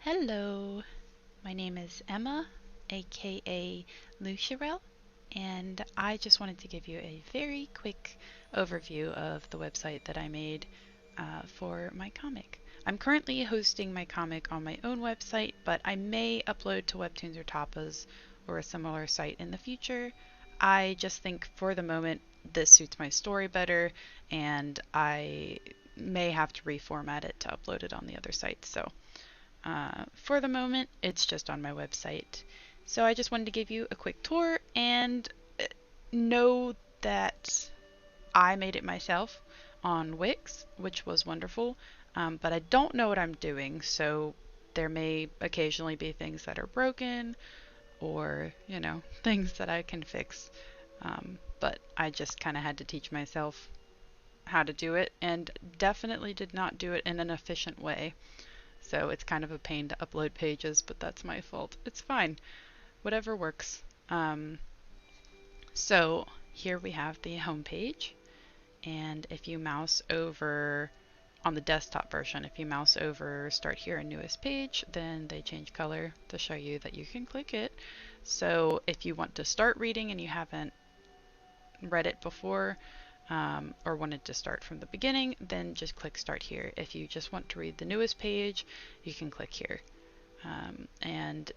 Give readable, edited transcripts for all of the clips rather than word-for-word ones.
Hello, my name is Emma, aka Lucharel, and I just wanted to give you a very quick overview of the website that I made for my comic. I'm currently hosting my comic on my own website, but I may upload to Webtoons or Tapas or a similar site in the future. I just think for the moment this suits my story better, and I may have to reformat it to upload it on the other site. So for the moment, it's just on my website. So I just wanted to give you a quick tour and know that I made it myself on Wix, which was wonderful. But I don't know what I'm doing, so there may occasionally be things that are broken or, things that I can fix. But I just kind of had to teach myself how to do it and definitely did not do it in an efficient way. So it's kind of a pain to upload pages, but that's my fault. It's fine. Whatever works. So here we have the home page. And if you mouse over on the desktop version, if you mouse over start here in newest page, then they change color to show you that you can click it. So if you want to start reading and you haven't read it before, or wanted to start from the beginning, then just click start here. If you just want to read the newest page, you can click here. And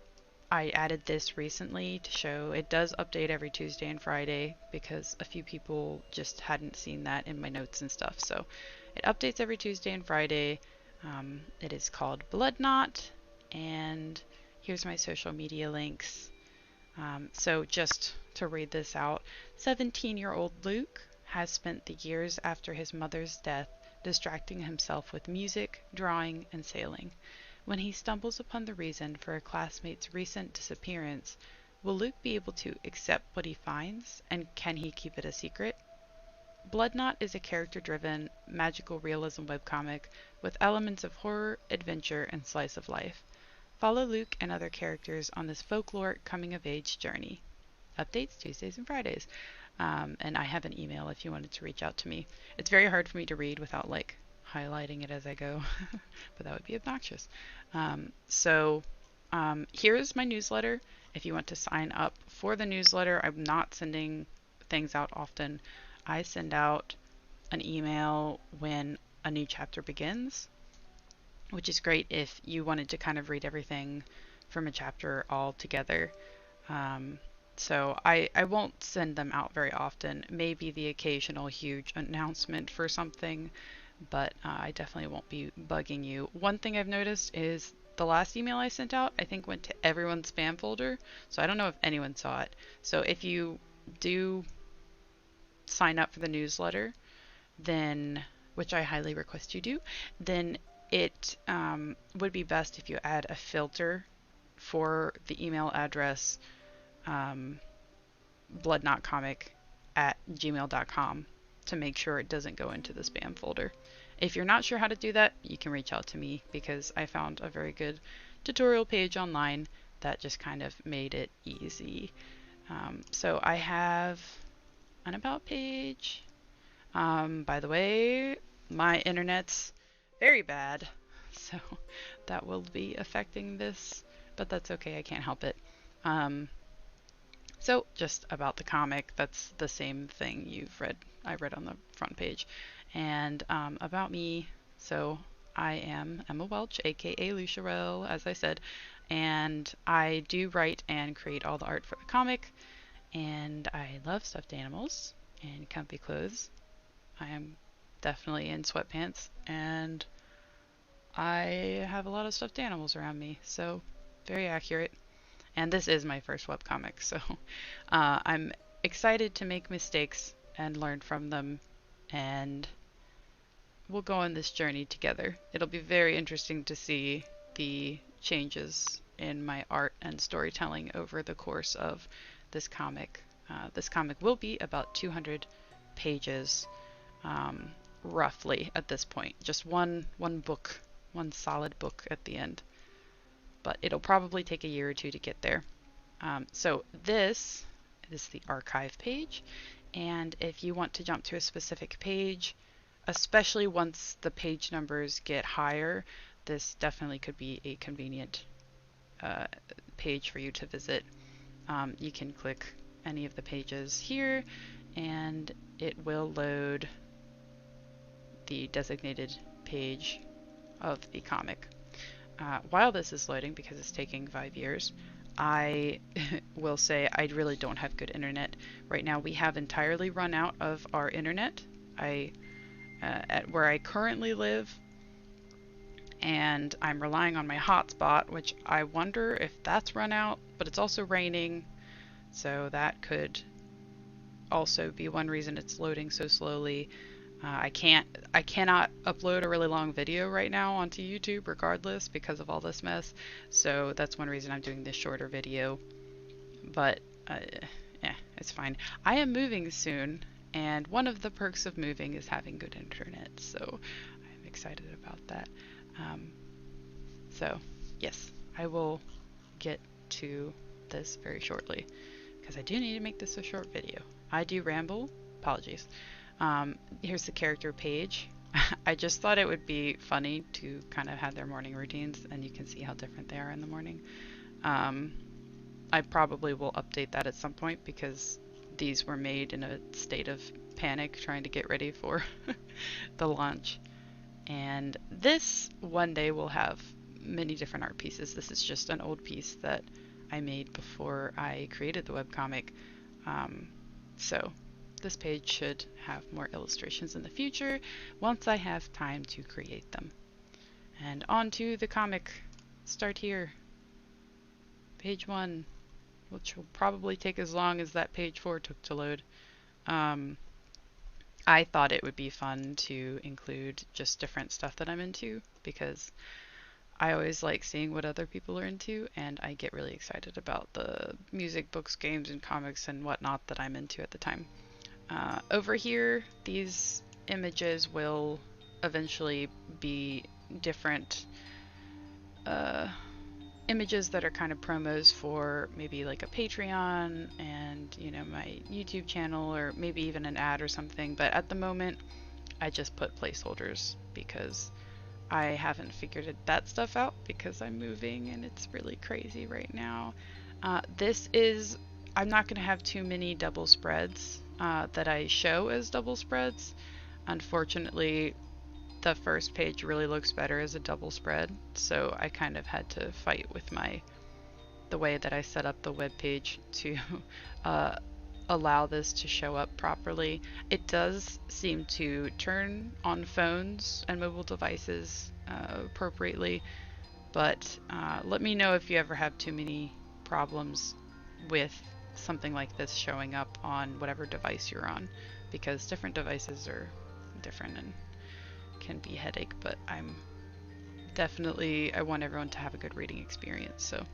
I added this recently to show it does update every Tuesday and Friday because a few people just hadn't seen that in my notes and stuff. So it updates every Tuesday and Friday. It is called Blood Knot, and here's my social media links. So just to read this out, 17-year-old Luke has spent the years after his mother's death distracting himself with music, drawing, and sailing. When he stumbles upon the reason for a classmate's recent disappearance, will Luke be able to accept what he finds, and can he keep it a secret? Bloodknot is a character-driven, magical realism webcomic with elements of horror, adventure, and slice of life. Follow Luke and other characters on this folkloric coming-of-age journey. Updates Tuesdays and Fridays. And I have an email if you wanted to reach out to me. It's very hard for me to read without highlighting it as I go, but that would be obnoxious. Here's my newsletter. If you want to sign up for the newsletter, I'm not sending things out often. I send out an email when a new chapter begins, which is great if you wanted to kind of read everything from a chapter all together. So I won't send them out very often. Maybe the occasional huge announcement for something, but I definitely won't be bugging you. One thing I've noticed is the last email I sent out, I think went to everyone's spam folder. So I don't know if anyone saw it. So if you do sign up for the newsletter, then, which I highly request you do, then it would be best if you add a filter for the email address bloodknotcomic@gmail.com to make sure it doesn't go into the spam folder. If you're not sure how to do that, you can reach out to me because I found a very good tutorial page online that just kind of made it easy. So I have an about page. By the way, my internet's very bad, so that will be affecting this, but that's okay, I can't help it. So just about the comic, that's the same thing I read on the front page. And about me, so I am Emma Welch, aka Lucharel, as I said, and I do write and create all the art for the comic, and I love stuffed animals and comfy clothes. I am definitely in sweatpants, and I have a lot of stuffed animals around me, so very accurate. And this is my first webcomic, so I'm excited to make mistakes and learn from them, and we'll go on this journey together. It'll be very interesting to see the changes in my art and storytelling over the course of this comic. This comic will be about 200 pages, roughly at this point. Just one book, one solid book at the end. But it'll probably take a year or two to get there. So this is the archive page, and if you want to jump to a specific page, especially once the page numbers get higher, this definitely could be a convenient page for you to visit. You can click any of the pages here and it will load the designated page of the comic. While this is loading, because it's taking 5 years, I will say I really don't have good internet. Right now we have entirely run out of our internet at where I currently live, and I'm relying on my hotspot, which I wonder if that's run out, but it's also raining, so that could also be one reason it's loading so slowly. I cannot upload a really long video right now onto YouTube regardless because of all this mess. So that's one reason I'm doing this shorter video. But yeah, it's fine. I am moving soon, and one of the perks of moving is having good internet. So I'm excited about that. So yes, I will get to this very shortly because I do need to make this a short video. I do ramble. Apologies. Here's the character page. I just thought it would be funny to kind of have their morning routines, and you can see how different they are in the morning. I probably will update that at some point because these were made in a state of panic trying to get ready for the launch. And this one day will have many different art pieces. This is just an old piece that I made before I created the webcomic. So this page should have more illustrations in the future once I have time to create them. And on to the comic. Start here. Page 1, which will probably take as long as that page 4 took to load. I thought it would be fun to include just different stuff that I'm into because I always like seeing what other people are into, and I get really excited about the music, books, games, and comics and whatnot that I'm into at the time. Over here, these images will eventually be different images that are kind of promos for maybe like a Patreon and, you know, my YouTube channel, or maybe even an ad or something. But at the moment, I just put placeholders because I haven't figured that stuff out because I'm moving and it's really crazy right now. I'm not going to have too many double spreads that I show as double spreads. Unfortunately, the first page really looks better as a double spread, so I kind of had to fight with the way that I set up the web page to allow this to show up properly. It does seem to turn on phones and mobile devices appropriately, but let me know if you ever have too many problems with something like this showing up on whatever device you're on, because different devices are different and can be a headache. But I want everyone to have a good reading experience. So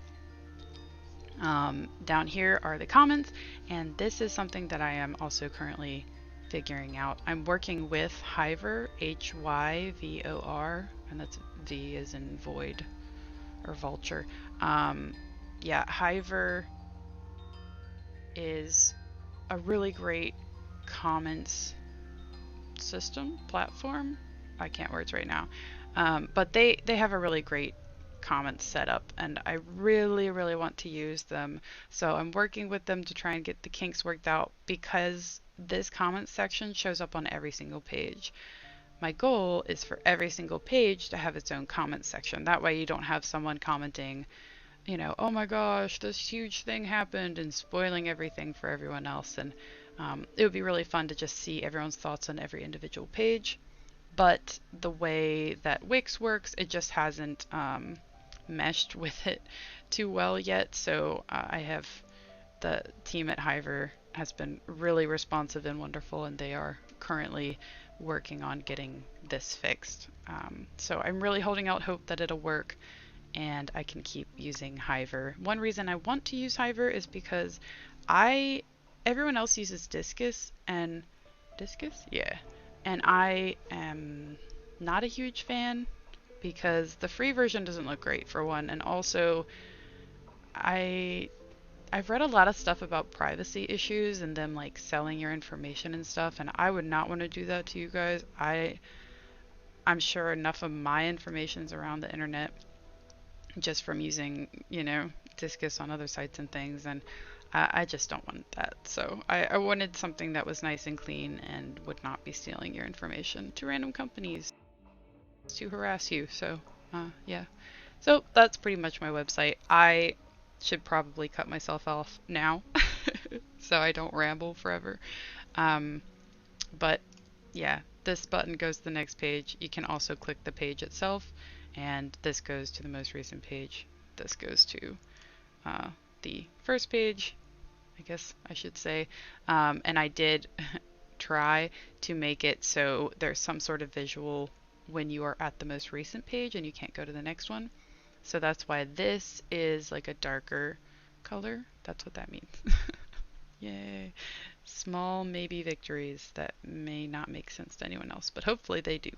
down here are the comments, and this is something that I am also currently figuring out. I'm working with Hyvor, Hyvor, and that's V as in void or vulture. Yeah, Hyvor is a really great comments system platform. I can't words right now, but they have a really great comments setup, and I really want to use them. So I'm working with them to try and get the kinks worked out, because this comments section shows up on every single page. My goal is for every single page to have its own comment section. That way you don't have someone commenting, you know, oh my gosh, this huge thing happened, and spoiling everything for everyone else. And it would be really fun to just see everyone's thoughts on every individual page. But the way that Wix works, it just hasn't meshed with it too well yet. So I have the team at Hyvor has been really responsive and wonderful, and they are currently working on getting this fixed. So I'm really holding out hope that it'll work and I can keep using Hyvor. One reason I want to use Hyvor is because everyone else uses Discus, and and I am not a huge fan because the free version doesn't look great, for one, and also I've read a lot of stuff about privacy issues and them like selling your information and stuff, and I would not want to do that to you guys. I'm sure enough of my information's around the internet just from using, Discus on other sites and things, and I just don't want that. So I wanted something that was nice and clean and would not be stealing your information to random companies to harass you. So, yeah. So that's pretty much my website. I should probably cut myself off now so I don't ramble forever. Um, but yeah, this button goes to the next page. You can also click the page itself, and this goes to the most recent page. This goes to the first page, I guess I should say. And I did try to make it so there's some sort of visual when you are at the most recent page and you can't go to the next one. So that's why this is like a darker color. That's what that means. Yay. Small maybe victories that may not make sense to anyone else, but hopefully they do.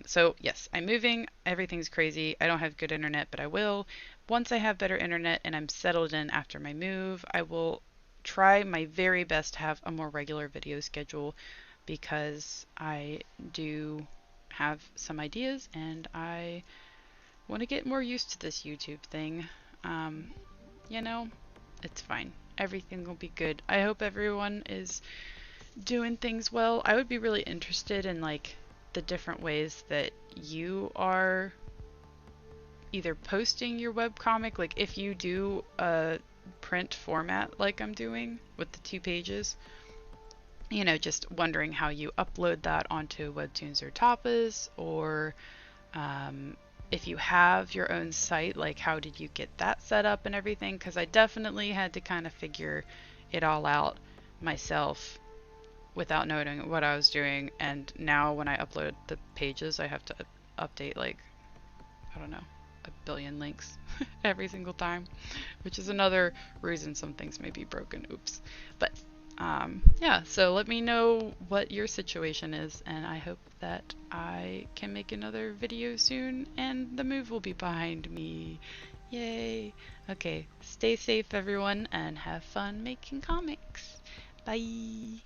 So yes, I'm moving. Everything's crazy. I don't have good internet, but I will. Once I have better internet and I'm settled in after my move, I will try my very best to have a more regular video schedule because I do have some ideas and I want to get more used to this YouTube thing. Um, you know, it's fine. Everything will be good. I hope everyone is doing things well. I would be really interested in like the different ways that you are either posting your webcomic, like if you do a print format like I'm doing with the 2 pages, just wondering how you upload that onto Webtoons or Tapas, or if you have your own site, like how did you get that set up and everything, because I definitely had to kind of figure it all out myself without knowing what I was doing, and now when I upload the pages I have to update like, I don't know, a billion links every single time, which is another reason some things may be broken. Oops. But yeah, so let me know what your situation is, and I hope that I can make another video soon and the move will be behind me. Yay. Okay, stay safe everyone and have fun making comics. Bye.